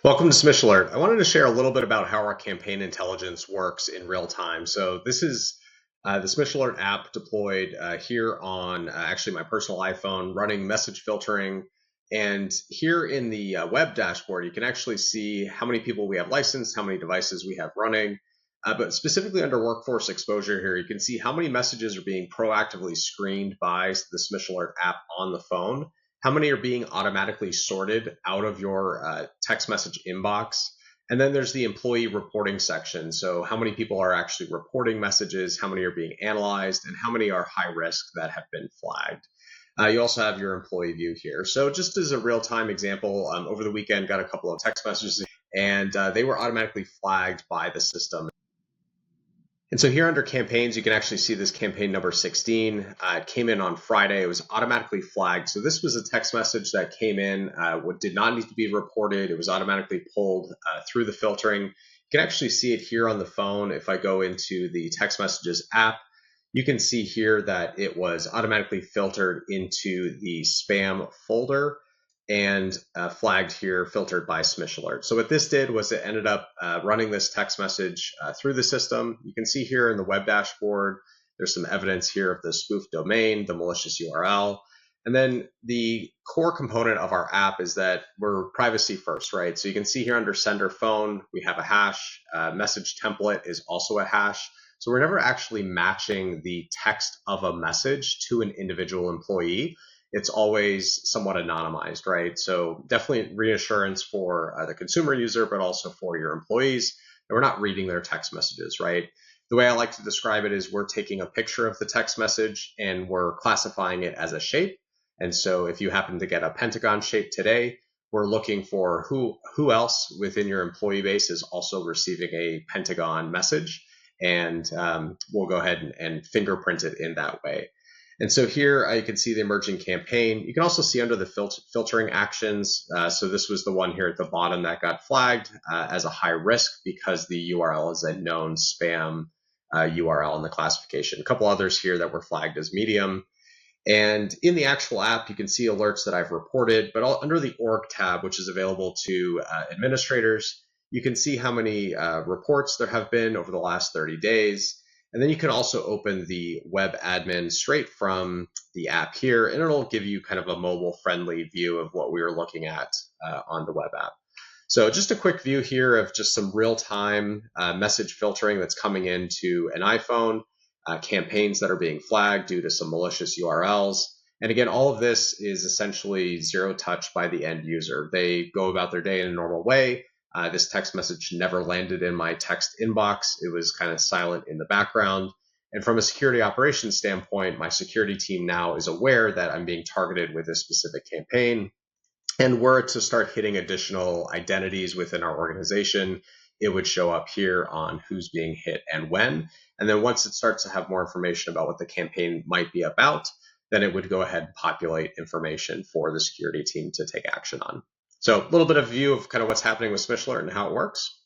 Welcome to Smish Alert. I wanted to share a little bit about how our campaign intelligence works in real time. So this is the Smish Alert app deployed here on actually my personal iPhone, running message filtering. And here in the web dashboard, you can actually see how many people we have licensed, how many devices we have running. But specifically under workforce exposure here, you can see how many messages are being proactively screened by the Smish Alert app on the phone, how many are being automatically sorted out of your text message inbox. And then there's the employee reporting section. So how many people are actually reporting messages, how many are being analyzed, and how many are high risk that have been flagged. You also have your employee view here. So just as a real-time example, over the weekend, got a couple of text messages and they were automatically flagged by the system. And so here under campaigns, you can actually see this campaign number 16. It came in on Friday. It was automatically flagged. So this was a text message that came in, what did not need to be reported. It was automatically pulled through the filtering. You can actually see it here on the phone. If I go into the text messages app, you can see here that it was automatically filtered into the spam folder and flagged here, filtered by Smish Alert. So what this did was it ended up running this text message through the system. You can see here in the web dashboard, there's some evidence here of the spoof domain, the malicious URL. And then the core component of our app is that we're privacy first, right? So you can see here under sender phone, we have a hash. Message template is also a hash. So we're never actually matching the text of a message to an individual employee. It's always somewhat anonymized, right? So definitely reassurance for the consumer user, but also for your employees that we're not reading their text messages, right? The way I like to describe it is we're taking a picture of the text message and we're classifying it as a shape. And so if you happen to get a pentagon shape today, we're looking for who else within your employee base is also receiving a pentagon message. And we'll go ahead and fingerprint it in that way. And so here you can see the emerging campaign. You can also see under the filtering actions. So this was the one here at the bottom that got flagged as a high risk because the URL is a known spam URL in the classification. A couple others here that were flagged as medium. And in the actual app, you can see alerts that I've reported, but under the org tab, which is available to administrators, you can see how many reports there have been over the last 30 days. And then you can also open the web admin straight from the app here, and it'll give you kind of a mobile friendly view of what we were looking at on the web app. So just a quick view here of just some real-time message filtering that's coming into an iPhone, campaigns that are being flagged due to some malicious URLs. And again, all of this is essentially zero touch by the end user. They go about their day in a normal way. This text message never landed in my text inbox. It was kind of silent in the background. And from a security operations standpoint, my security team now is aware that I'm being targeted with a specific campaign. And were it to start hitting additional identities within our organization, it would show up here on who's being hit and when. And then once it starts to have more information about what the campaign might be about, then it would go ahead and populate information for the security team to take action on. So a little bit of view of kind of what's happening with Smish Alert and how it works.